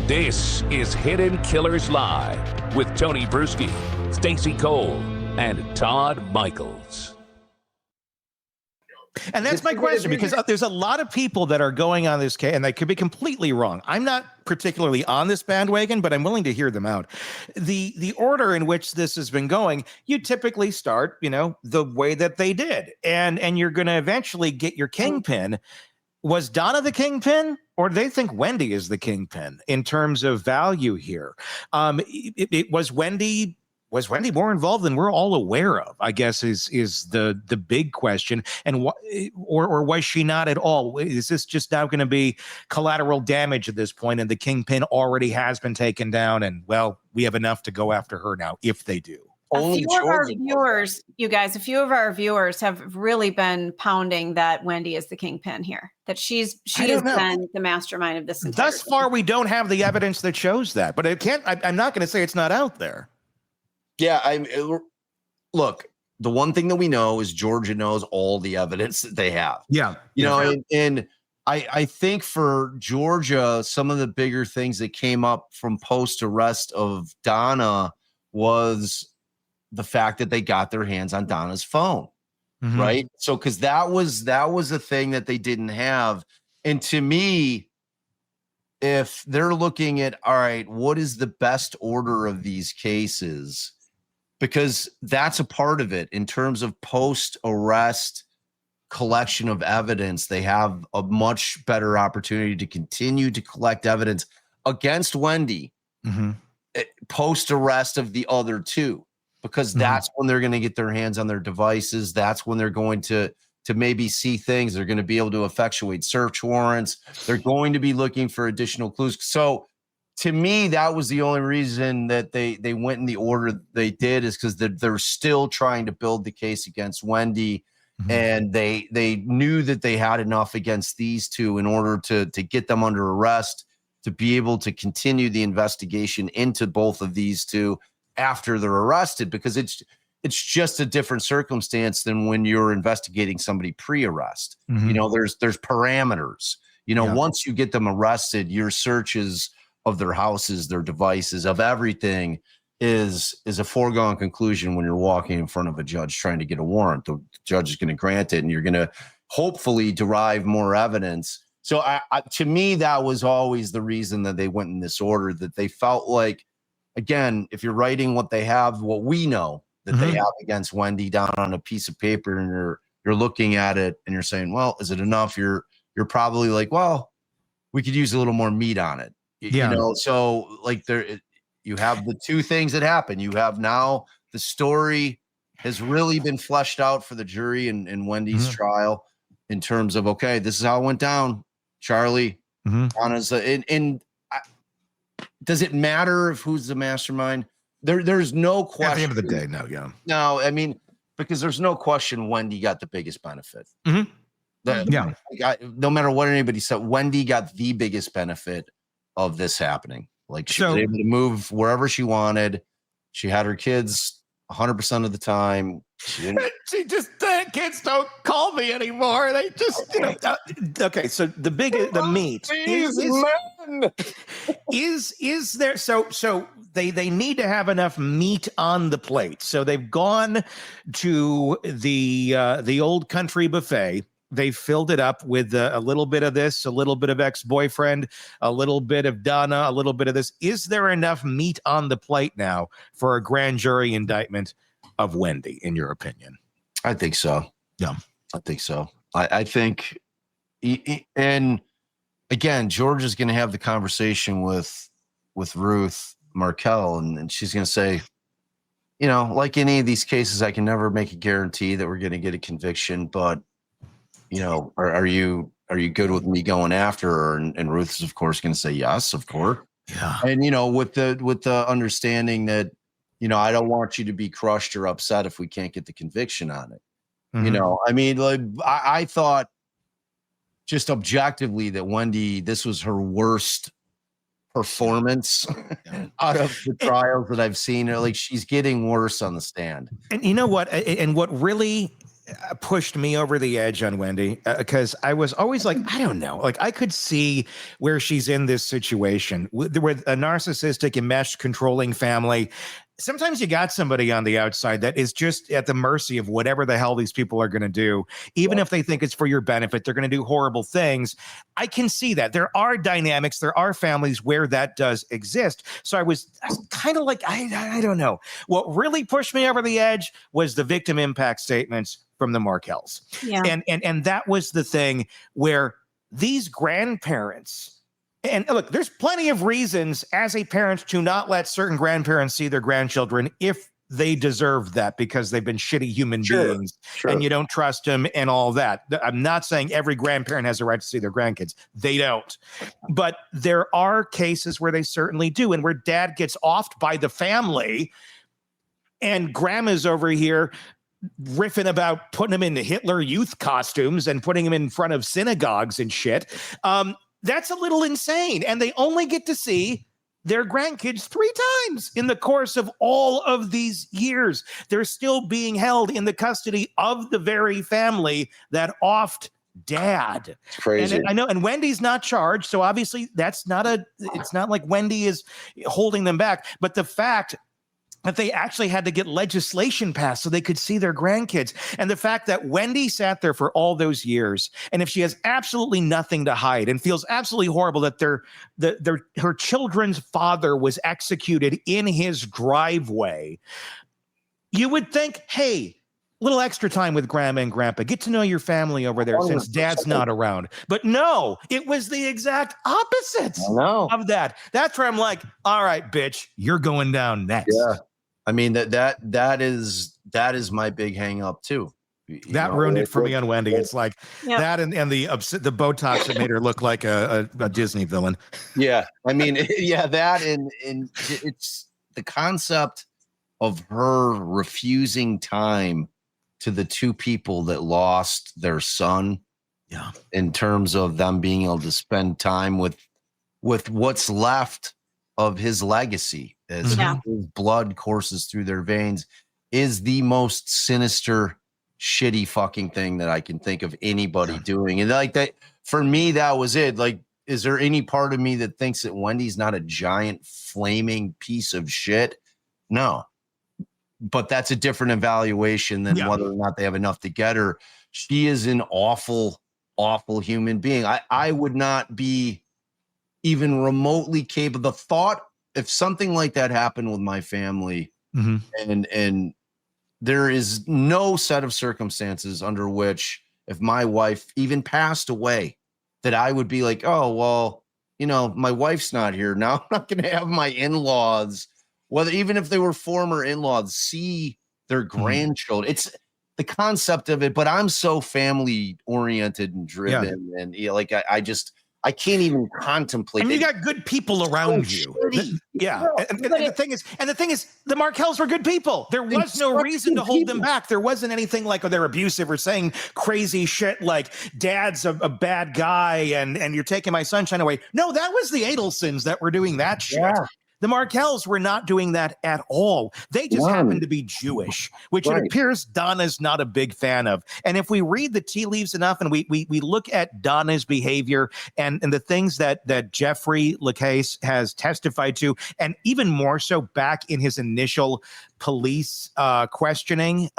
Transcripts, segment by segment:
This is Hidden Killers Live with Tony Brueski, Stacey Cole, and Todd Michaels. And that's my question, because there's a lot of people that are going on this case, and they could be completely wrong. I'm not particularly on this bandwagon, but I'm willing to hear them out. The order in which this has been going, you typically start, the way that they did, and you're going to eventually get your kingpin. Was Donna the kingpin, or do they think Wendy is the kingpin in terms of value here? It was Wendy. Was Wendy more involved than we're all aware of, I guess, is the big question. And or was she not at all? Is this just now going to be collateral damage at this point, and the kingpin already has been taken down, and, well, we have enough to go after her now, if they do? A few of our viewers have really been pounding that Wendy is the kingpin here, that she has been the mastermind of this entire Thus far, we don't have the evidence that shows that, but I'm not going to say it's not out there. Yeah, look, the one thing that we know is Georgia knows all the evidence that they have. Yeah. And I think for Georgia, some of the bigger things that came up from post-arrest of Donna was the fact that they got their hands on Donna's phone, right? So, because that was a thing that they didn't have. And to me, if they're looking at, all right, what is the best order of these cases? Because that's a part of it in terms of post-arrest collection of evidence. They have a much better opportunity to continue to collect evidence against Wendy post-arrest of the other two, because that's when they're going to get their hands on their devices. That's when they're going to maybe see things. They're going to be able to effectuate search warrants. They're going to be looking for additional clues. So to me, that was the only reason that they went in the order they did, is because they're still trying to build the case against Wendy. And they knew that they had enough against these two in order to get them under arrest, to be able to continue the investigation into both of these two after they're arrested, because it's just a different circumstance than when you're investigating somebody pre-arrest. There's parameters. Once you get them arrested, your searches of their houses, their devices, of everything is a foregone conclusion when you're walking in front of a judge trying to get a warrant. The judge is going to grant it, and you're going to hopefully derive more evidence. So to me, that was always the reason that they went in this order, that they felt like, again, if you're writing what they have, what we know that they have against Wendy down on a piece of paper, and you're looking at it and you're saying, well, is it enough? You're probably like, well, we could use a little more meat on it. So like you have the two things that happen. You have now the story has really been fleshed out for the jury in Wendy's trial in terms of, okay, this is how it went down. Charlie, Donna's, does it matter if who's the mastermind? There's no question. At the end of the day, no, yeah. No, I mean, because there's no question Wendy got the biggest benefit. No matter what anybody said, Wendy got the biggest benefit of this happening. Like, she was able to move wherever she wanted. She had her kids 100% of the time. Kids don't call me anymore. They just, okay. So the meat is there. So they need to have enough meat on the plate. So they've gone to the old country buffet. They filled it up with a little bit of this, a little bit of ex-boyfriend, a little bit of Donna, a little bit of this. Is there enough meat on the plate now for a grand jury indictment of Wendy, in your opinion? I think so. Yeah, I think so. I think, and again, George is going to have the conversation with Ruth Markel, and she's going to say, like any of these cases, I can never make a guarantee that we're going to get a conviction, but are you good with me going after her? And Ruth is, of course, going to say yes, of course. Yeah. And with the understanding that, I don't want you to be crushed or upset if we can't get the conviction on it. I mean, like, I thought just objectively that Wendy, this was her worst performance out of the trials that I've seen. Like, she's getting worse on the stand. And you know what? And what really pushed me over the edge on Wendy, because I was always like, I don't know, like I could see where she's in this situation with a narcissistic, enmeshed, controlling family. Sometimes you got somebody on the outside that is just at the mercy of whatever the hell these people are going to do. Even if they think it's for your benefit, they're going to do horrible things. I can see that. There are dynamics, there are families where that does exist. So I was kind of like, I don't know. What really pushed me over the edge was the victim impact statements from the Markels. Yeah. And that was the thing where these grandparents, and look, there's plenty of reasons as a parent to not let certain grandparents see their grandchildren if they deserve that, because they've been shitty human beings and you don't trust them and all that. I'm not saying every grandparent has a right to see their grandkids. They don't. But there are cases where they certainly do, and where dad gets offed by the family and grandma's over here riffing about putting them into Hitler Youth costumes and putting them in front of synagogues and shit. That's a little insane. And they only get to see their grandkids 3 times in the course of all of these years. They're still being held in the custody of the very family that offed dad. It's crazy. And I know, and Wendy's not charged, so obviously it's not like Wendy is holding them back. But the fact that they actually had to get legislation passed so they could see their grandkids. And the fact that Wendy sat there for all those years, and if she has absolutely nothing to hide and feels absolutely horrible that her children's father was executed in his driveway, you would think, hey, little extra time with grandma and grandpa. Get to know your family over there since dad's not around. But no, it was the exact opposite of that. That's where I'm like, all right, bitch, you're going down next. Yeah. I mean, that is my big hang up too. That ruined it for me on Wendy. It's like that and the Botox that made her look like a Disney villain. Yeah. I mean, that and it's the concept of her refusing time to the 2 people that lost their son. Yeah. In terms of them being able to spend time with what's left of his legacy as his blood courses through their veins, is the most sinister, shitty fucking thing that I can think of anybody doing. And like that, for me, that was it. Like, is there any part of me that thinks that Wendy's not a giant flaming piece of shit? No. But that's a different evaluation than whether or not they have enough to get her. She is an awful, awful human being. I would not be even remotely capable. The thought, if something like that happened with my family, and there is no set of circumstances under which, if my wife even passed away, that I would be like, oh, well, my wife's not here. Now I'm not going to have my in-laws, whether even if they were former in-laws, see their grandchildren. It's the concept of it, but I'm so family oriented and driven, and I can't even contemplate. And you got good people around you. And the thing is, the Markels were good people. There was no reason to hold them back. There wasn't anything like, they're abusive or saying crazy shit like dad's a bad guy and you're taking my sunshine away. No, that was the Adelsons that were doing that shit. Yeah. The Markels were not doing that at all. They just happened to be Jewish, which it appears Donna's not a big fan of. And if we read the tea leaves enough and we look at Donna's behavior and the things that Jeffrey LaCase has testified to, and even more so back in his initial police questioning,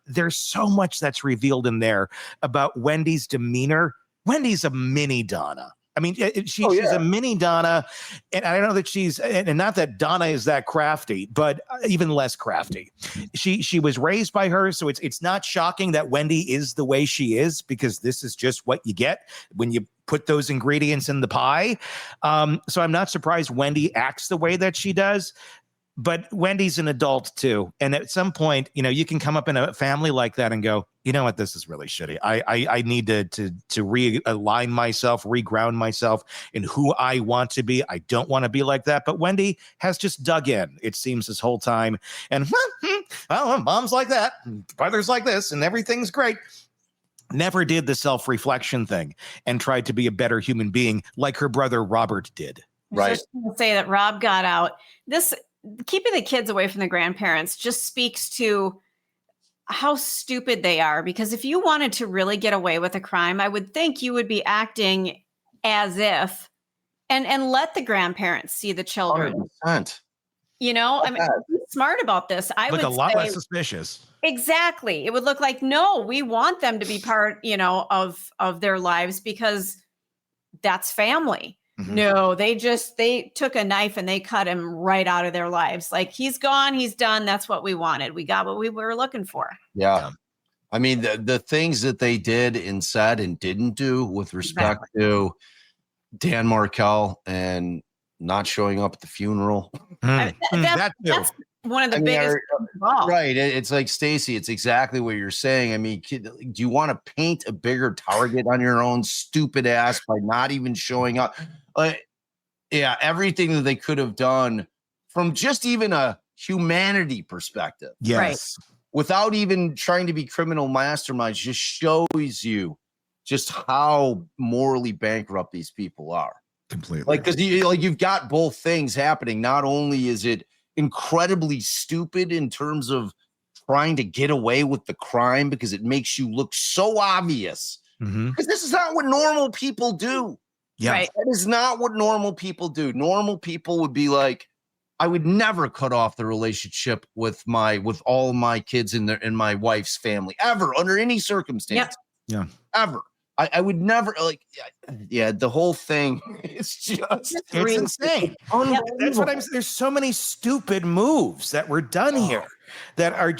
there's so much that's revealed in there about Wendy's demeanor. Wendy's a mini Donna. I mean, she's a mini Donna, and I don't know that she's, and not that Donna is that crafty, but even less crafty. She was raised by her, so it's not shocking that Wendy is the way she is, because this is just what you get when you put those ingredients in the pie. So I'm not surprised Wendy acts the way that she does. But Wendy's an adult too. And at some point, you can come up in a family like that and go, you know what, this is really shitty. I need to realign myself, reground myself in who I want to be. I don't want to be like that. But Wendy has just dug in, it seems, this whole time. And well, mom's like that, brother's like this, and everything's great. Never did the self-reflection thing and tried to be a better human being like her brother Robert did. Right. I was just going to say that Rob got out. Keeping the kids away from the grandparents just speaks to how stupid they are. Because if you wanted to really get away with a crime, I would think you would be acting as if, and let the grandparents see the children. 100%. You know, I mean, be smart about this. I Look would a lot say, less suspicious. exactly. It would look like, no, we want them to be part, you know, of their lives because that's family. Mhm. No, they took a knife and they cut him right out of their lives. Like, he's gone, he's done. That's what we wanted. We got what we were looking for. Yeah. I mean, the things that they did and said and didn't do with respect to Dan Markel and not showing up at the funeral. I mean, that's one of the biggest of all. Right. It's like, Stacey, it's exactly what you're saying. I mean, do you want to paint a bigger target on your own stupid ass by not even showing up? Yeah, everything that they could have done from just even a humanity perspective. Yes. Right. Without even trying to be criminal masterminds, just shows you just how morally bankrupt these people are. Completely. Like, because you've got both things happening. Not only is it incredibly stupid in terms of trying to get away with the crime because it makes you look so obvious. Because this is not what normal people do. Yeah. Right. That is not what normal people do. Normal people would be like, I would never cut off the relationship with all of my kids in my wife's family ever under any circumstance. Yeah. Ever. I would never the whole thing is just It's insane. That's what I'm saying. There's so many stupid moves that were done here that are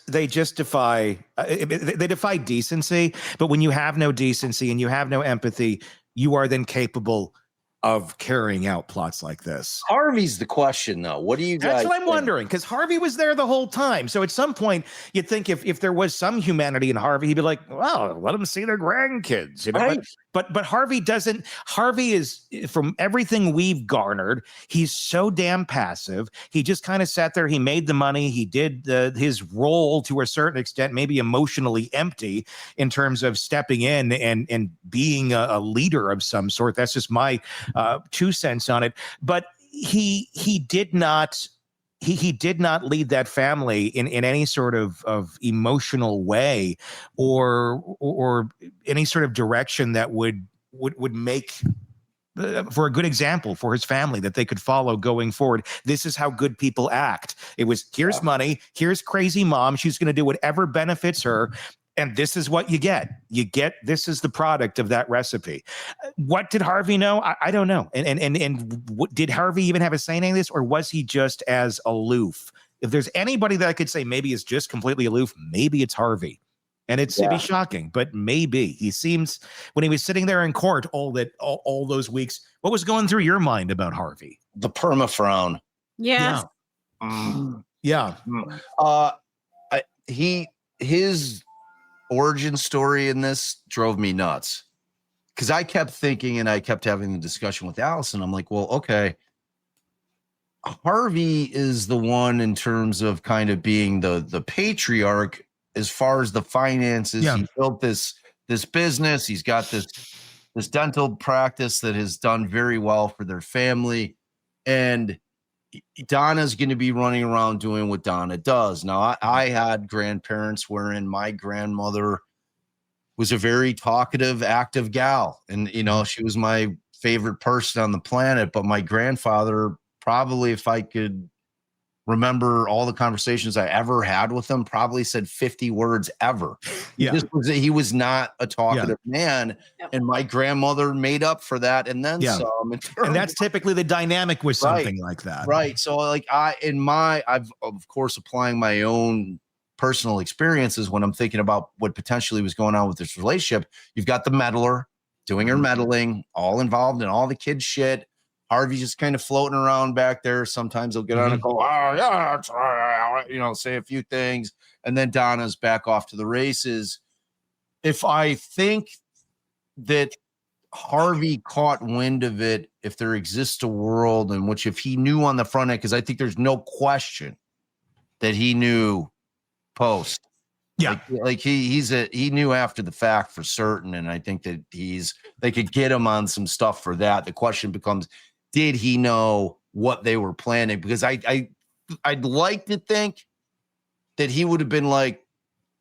they defy decency. But when you have no decency and you have no empathy, you are then capable of carrying out plots like this. Harvey's the question, though. What do you guys That's what I'm think? wondering, because Harvey was there the whole time. So at some point, you'd think if there was some humanity in Harvey, he'd be like, well, let them see their grandkids. You know? Right. But Harvey doesn't. Harvey is, from everything we've garnered, he's so damn passive. He just kind of sat there. He made the money. He did his role to a certain extent, maybe emotionally empty in terms of stepping in and being a leader of some sort. That's just my 2 cents on it. But he did not lead that family in any sort of emotional way or any sort of direction that would make for a good example for his family that they could follow going forward. This is how good people act. It was, here's money, here's crazy mom, she's going to do whatever benefits her, and this is what you get. This is the product of that recipe. What did Harvey know? I don't know. And did Harvey even have a say in any of this, or was he just as aloof? If there's anybody that I could say maybe is just completely aloof, maybe it's Harvey. And it'd be shocking, but maybe. He seems, when he was sitting there in court all those weeks, what was going through your mind about Harvey? The perma-frown. Yes. Yeah. His origin story in this drove me nuts, because I kept thinking, and I kept having the discussion with Allison. I'm like, well, okay, Harvey is the one in terms of kind of being the patriarch as far as the finances. He built this business. He's got this dental practice that has done very well for their family, and Donna's going to be running around doing what Donna does. Now, I had grandparents wherein my grandmother was a very talkative, active gal. And, she was my favorite person on the planet. But my grandfather, probably, if I could remember all the conversations I ever had with him, probably said 50 words ever. Yeah. He was not a talkative man. Yep. And my grandmother made up for that and then some. And that's typically the dynamic with something like that. Right. So like I've of course applying my own personal experiences when I'm thinking about what potentially was going on with this relationship. You've got the meddler doing her meddling, all involved in all the kid shit. Harvey's just kind of floating around back there. Sometimes he'll get on and go, say a few things. And then Donna's back off to the races. If I think that Harvey caught wind of it, if there exists a world in which, if he knew on the front end, because I think there's no question that he knew post. Yeah. He knew after the fact for certain. And I think that they could get him on some stuff for that. The question becomes, did he know what they were planning? Because I'd like to think that he would have been like,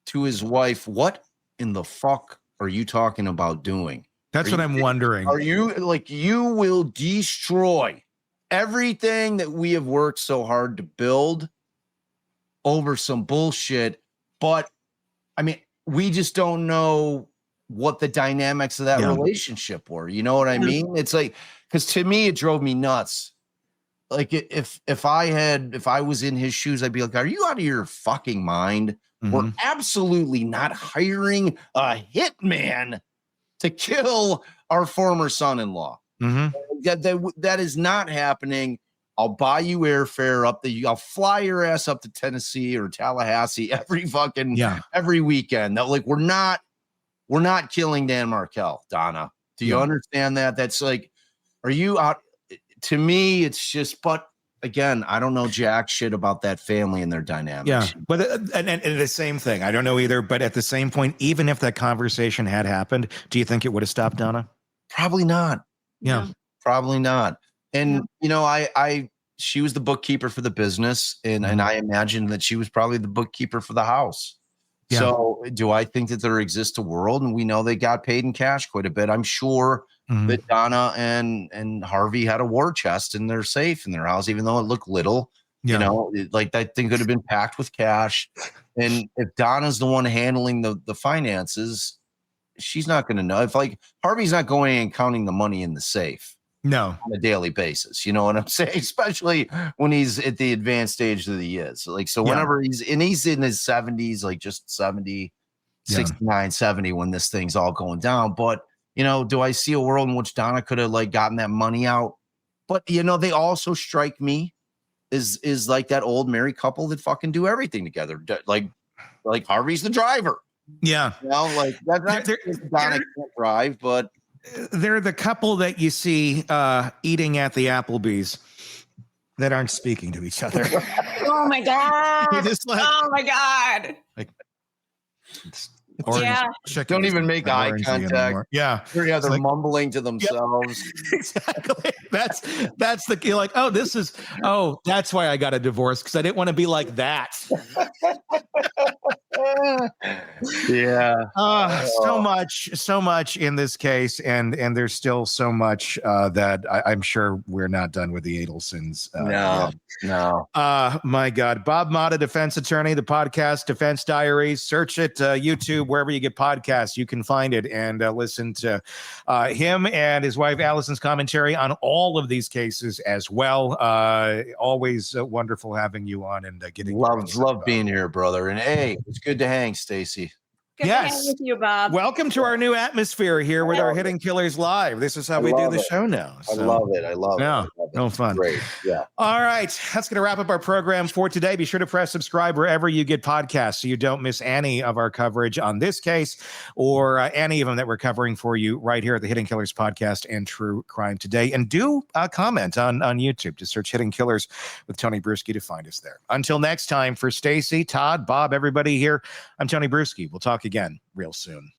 to his wife, what in the fuck are you talking about doing? That's what I'm wondering. Are you like, you will destroy everything that we have worked so hard to build over some bullshit? But I mean, we just don't know what the dynamics of that relationship were. You know what I mean? It's like, because to me, it drove me nuts. Like if I was in his shoes, I'd be like, are you out of your fucking mind? We're absolutely not hiring a hitman to kill our former son-in-law. That is not happening. I'll buy you airfare I'll fly your ass up to Tennessee or Tallahassee every weekend. Now, like, we're not killing Dan Markel, Donna. Do you understand that? That's like, are you out? To me, it's just, but again, I don't know jack shit about that family and their dynamics. Yeah, but and the same thing, I don't know either. But at the same point, even if that conversation had happened, do you think it would have stopped Donna? Probably not. Yeah, probably not. And you know, she was the bookkeeper for the business, and I imagine that she was probably the bookkeeper for the house. Yeah. So, do I think that there exists a world, and we know they got paid in cash quite a bit? I'm sure that Donna and Harvey had a war chest in their safe in their house, even though it looked little. You know, like that thing could have been packed with cash. And if Donna's the one handling the finances, she's not going to know. If like Harvey's not going and counting the money in the safe. No, on a daily basis. You know what I'm saying? Especially when he's at the advanced stage that he is. Like, so whenever he's in his 70s, like just 70, 69, 70, when this thing's all going down. But, you know, do I see a world in which Donna could have like gotten that money out? But, you know, they also strike me is like that old married couple that fucking do everything together. Like Harvey's the driver. Yeah. You know, like Donna can't drive, but they're the couple that you see eating at the Applebee's that aren't speaking to each other. Oh my God. Just like, oh my God. Like, don't even make eye contact. Yeah. They're like, mumbling to themselves. Exactly. That's the, you're like, that's why I got a divorce, because I didn't want to be like that. So much in this case, and there's still so much that I'm sure we're not done with the Adelsons. No. My God. Bob Motta, defense attorney, the podcast Defense Diaries. Search it, YouTube, wherever you get podcasts, you can find it, and listen to him and his wife Allison's commentary on all of these cases as well. Always wonderful having you on and getting love being here, brother. And hey, it's good to hang, Stacy. Good to hang with you, Bob. Welcome to our new atmosphere here with our Hidden Killers Live. This is how we do the show now. So. I love it. Yeah, no fun. Great. Yeah. All right. That's going to wrap up our program for today. Be sure to press subscribe wherever you get podcasts so you don't miss any of our coverage on this case or any of them that we're covering for you right here at the Hidden Killers Podcast and True Crime Today. And do comment on YouTube. Just search Hidden Killers with Tony Brueski to find us there. Until next time, for Stacy, Todd, Bob, everybody here, I'm Tony Brueski. We'll talk again real soon.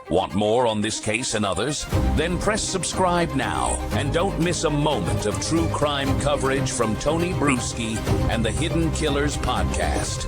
Want more on this case and others? Then press subscribe now and don't miss a moment of true crime coverage from Tony Brueski and the Hidden Killers Podcast.